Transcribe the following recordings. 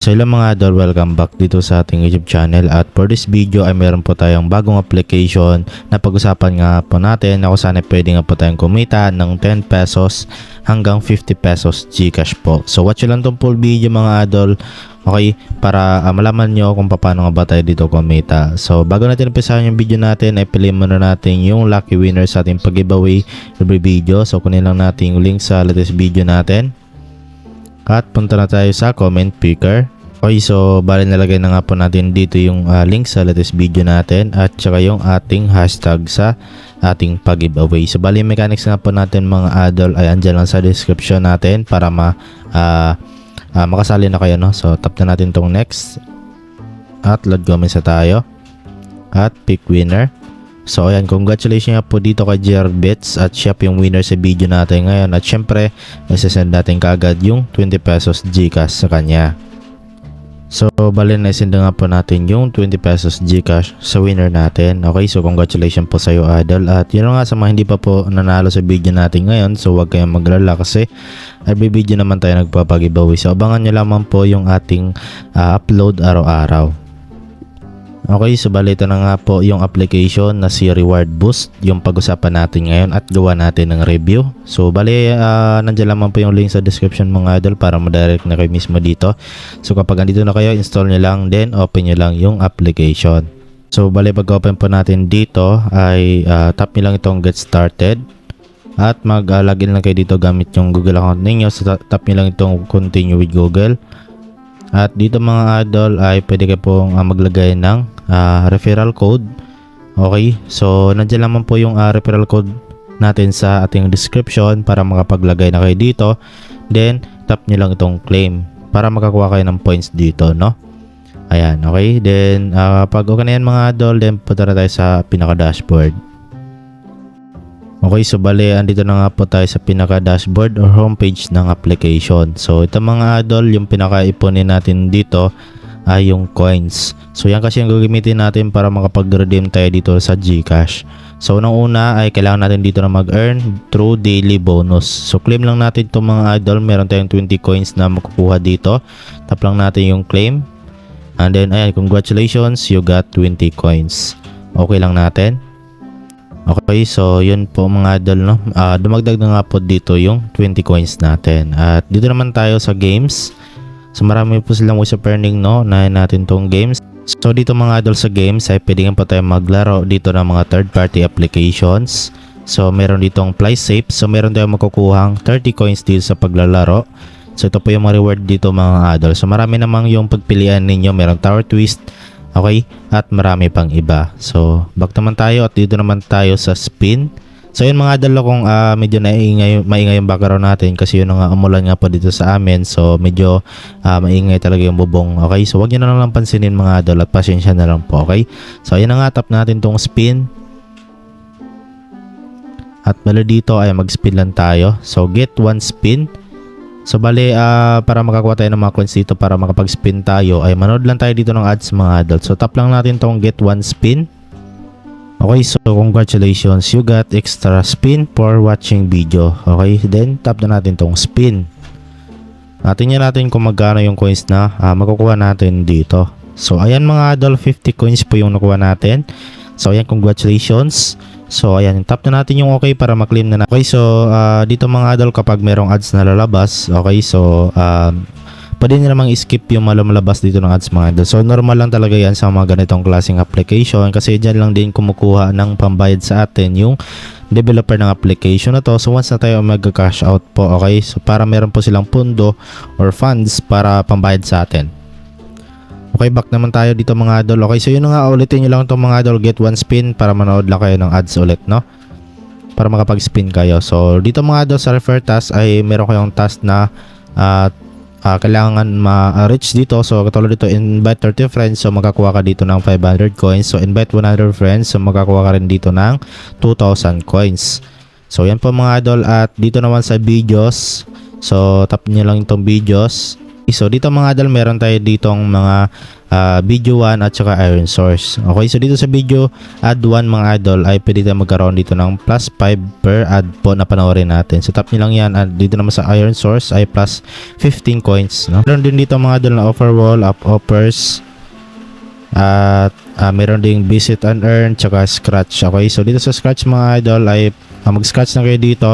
So hello mga idol, welcome back dito sa ating YouTube channel, at for this video ay meron po tayong bagong application na pag-usapan nga po natin na kung saan ay pwede nga po tayong kumita ng 10 pesos hanggang 50 pesos Gcash po. So watch lang tong full video mga idol, okay, para malaman nyo kung paano nga ba tayo dito kumita. So bago natin umpisahan yung video natin ay piliin muna natin yung lucky winner sa ating pag-giveaway every video. So kunin lang natin yung link sa latest video natin. At punta na tayo sa comment picker. Okay, so bali nalagay na nga po natin dito yung link sa latest video natin at saka yung ating hashtag sa ating pag-giveaway. So bali mechanics nga po natin mga idol ay andyan lang sa description natin para makasali na kayo, no? So tap na natin tong next at load comments na tayo at pick winner. So ayan, congratulations nga po dito kay Jerbets at siya po yung winner sa video natin ngayon. At syempre, nasasend natin kaagad yung 20 pesos Gcash sa kanya. So bali naisend nga po natin yung 20 pesos Gcash sa winner natin. Okay, so congratulations po sa iyo idol. At yun nga, sa mga hindi pa po nanalo sa video natin ngayon, so huwag kayong maglala kasi every video naman tayo nagpapag-giveaway. So abangan nyo lamang po yung ating upload araw-araw. Okay, so bali ito na nga po yung application na si Reward Boost, yung pag-usapan natin ngayon at gawa natin ng review. So bali nandiyan lamang po yung link sa description mga idol para ma-direct na kayo mismo dito. So kapag andito na kayo, install nyo lang, then open nyo lang yung application. So bali pag-open po natin dito ay tap nyo lang itong get started at mag-login lang kayo dito gamit yung Google account ninyo. So tap nyo lang itong continue with Google. At dito mga idol ay pwede kayo pong maglagay ng referral code. Okay, so nandiyan naman po yung referral code natin sa ating description para makapaglagay na kayo dito. Then tap nyo lang itong claim para makakuha kayo ng points dito, no? Ayan, okay. Then pag okay na yan mga idol, then punta na tayo sa pinaka dashboard. Okay, so bali andito na nga po tayo sa pinaka dashboard or homepage ng application. So ito mga idol, yung pinaka-ipunin natin dito ay yung coins. So yan kasi yung gagamitin natin para makapag-redeem tayo dito sa Gcash. So unang una ay kailangan natin dito na mag-earn through daily bonus. So claim lang natin itong mga idol, meron tayong 20 coins na makukuha dito. Tap lang natin yung claim. And then ayan, congratulations, you got 20 coins. Okay lang natin. Okay, so yun po mga idol, no? Dumagdag na nga po dito yung 20 coins natin. At dito naman tayo sa games. So marami po silang ways of earning, no? Unahin natin tong games. So dito mga idol sa games ay pwede nga po tayo maglaro dito ng mga third party applications. So meron ditong FlySafe. So meron tayong makukuhang 30 coins dito sa paglalaro. So ito po yung mga reward dito mga idol. So marami namang yung pagpilian ninyo. Meron Tower Twist, okay, at marami pang iba. So back naman tayo at dito naman tayo sa spin. So yun mga idol, kung medyo maingay yung background natin kasi yun nga umulan nga po dito sa amin. So medyo maingay talaga yung bubong. Okay, so wag nyo na lang pansinin mga idol at pasensya na lang po. Okay, so ayun na nga, tap natin tong spin. At mula dito ay mag-spin lang tayo. So get one spin. So bali para makakuha tayo ng mga coins dito para makapag-spin tayo ay manood lang tayo dito ng ads mga adult. So tap lang natin tong get one spin. Okay, so congratulations, you got extra spin for watching video. Okay, then tap na natin tong spin. Tingnan natin kung magkano yung coins na makukuha natin dito. So ayan mga adult, 50 coins po yung nakuha natin. So ayan, congratulations. So ayan, tap na natin yung okay para maklaim na. Okay, so dito mga idol, kapag merong ads na lalabas, okay, so pwede nyo namang skip yung malabas dito ng ads mga idol. So normal lang talaga yan sa mga ganitong klaseng application kasi dyan lang din kumukuha ng pambayad sa atin yung developer ng application na to. So once na tayo mag-cash out po, okay, so para meron po silang pundo or funds para pambayad sa atin. Okay, back naman tayo dito mga idol. Okay, so yun nga, ulitin nyo lang itong mga idol, get one spin para manood lang kayo ng ads ulit, no? Para makapag-spin kayo. So dito mga idol sa refer task ay meron kayong task na kailangan ma-reach dito. So katulad dito, invite 30 friends, so makakuha ka dito ng 500 coins. So invite 100 friends, so makakuha ka rin dito ng 2,000 coins. So yan po mga idol. At dito naman sa videos, so tap nyo lang itong videos. So dito mga idol, meron tayo ditong mga video 1 at saka iron source. Okay, so dito sa video add 1 mga idol ay pwede tayo magkaroon dito ng plus 5 per ad po na panoorin natin. So tap nyo lang yan, at dito naman sa iron source ay plus 15 coins, no? Meron din dito mga idol na offer wall, up offers, at meron ding visit and earn tsaka scratch. Okay, so dito sa scratch mga idol ay mag-scratch na kayo dito.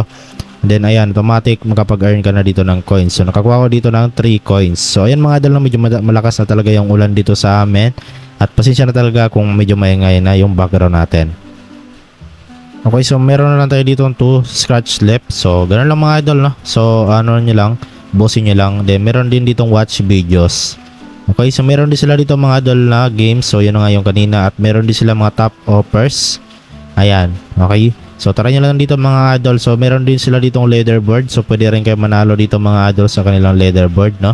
Then ayan, automatic makapag-earn ka na dito ng coins. So nakakuha ko dito ng 3 coins. So ayan mga idol, medyo malakas na talaga yung ulan dito sa amin. At pasensya na talaga kung medyo maingay na yung background natin. Okay, so meron na lang tayo dito 2 scratch left. So ganun lang mga idol, no? So ano nyo lang, bossin nyo lang. Then meron din ditong watch videos. Okay, so meron din sila dito mga idol na games. So yun nga yung kanina. At meron din sila mga top offers. Ayan, okay. So try nyo lang dito mga idol. So meron din sila ditong leaderboard. So pwede rin kayo manalo dito mga idol sa kanilang leaderboard, no?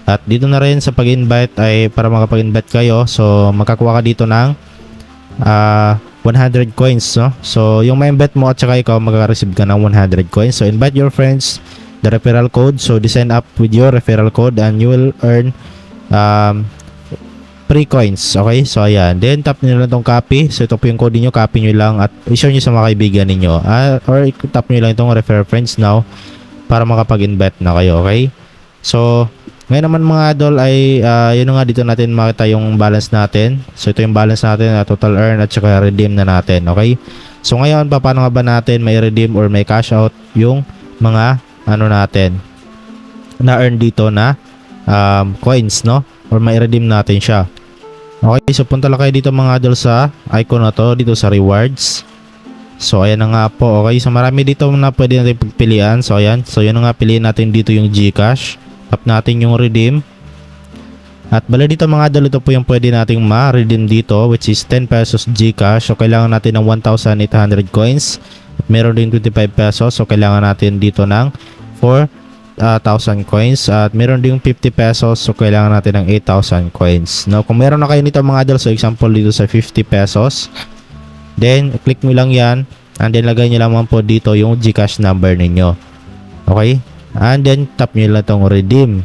At dito na rin sa pag-invite ay para makapag-invite kayo. So makakuha ka dito ng 100 coins, no? So yung ma-invite mo at saka ikaw makaka-receive ka ng 100 coins. So invite your friends, the referral code. So sign up with your referral code and you will earn free coins. Okay, so ayan, then tap nyo lang itong copy. So ito po yung code niyo, copy nyo lang at i-share nyo sa mga kaibigan ninyo, or tap nyo lang itong refer friends now para makapag-invite na kayo. Okay, so ngayon naman mga idol ay yun nga, dito natin makita yung balance natin. So ito yung balance natin, total earn at saka redeem na natin. Okay, so ngayon paano nga ba natin may redeem or may cash out yung mga ano natin na earn dito na coins, no? Or may redeem natin siya. Okay, so punta lang kayo dito mga idol sa icon na to, dito sa rewards. So ayan na nga po. Okay, so marami dito na pwede natin pagpilian. So ayan, so yun na nga, piliin natin dito yung GCash. Tap natin yung redeem. At bala dito mga idol, ito po yung pwede nating ma-redeem dito, which is 10 pesos GCash. So kailangan natin ng 1,800 coins. At meron din 25 pesos. So kailangan natin dito ng 4,000 coins at meron ding 50 pesos, so kailangan natin ng 8,000 coins. Now kung meron na kayo nito mga idol, so example dito sa 50 pesos, then click nyo lang yan and then lagay nyo lang po dito yung GCash number ninyo. Okay, and then tap nyo lang itong redeem.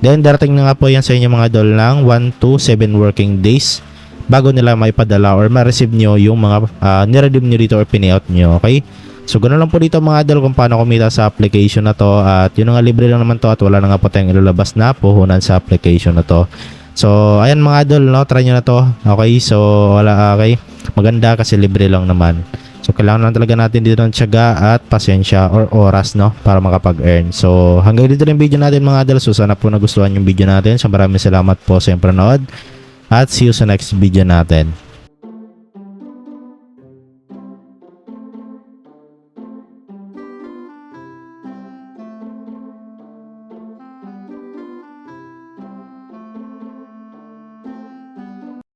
Then darating na nga po yan sa inyo mga idol ng 1 to 7 working days bago nila maipadala or ma-receive nyo yung mga niredeem nyo dito or pinayout nyo. Okay, so ganoon lang po dito mga idol kung paano kumita sa application na to. At yun nga, libre lang naman to at wala na nga po tayong ilalabas na puhunan sa application na to. So ayan mga idol, no, try nyo na to. Okay, so okay, maganda kasi libre lang naman. So kailangan lang talaga natin dito ng tiyaga at pasensya or oras, no, para makapag-earn. So hanggang dito rin video natin mga idol. So sana po nagustuhan yung video natin. So maraming salamat po sa panonood at see you sa next video natin.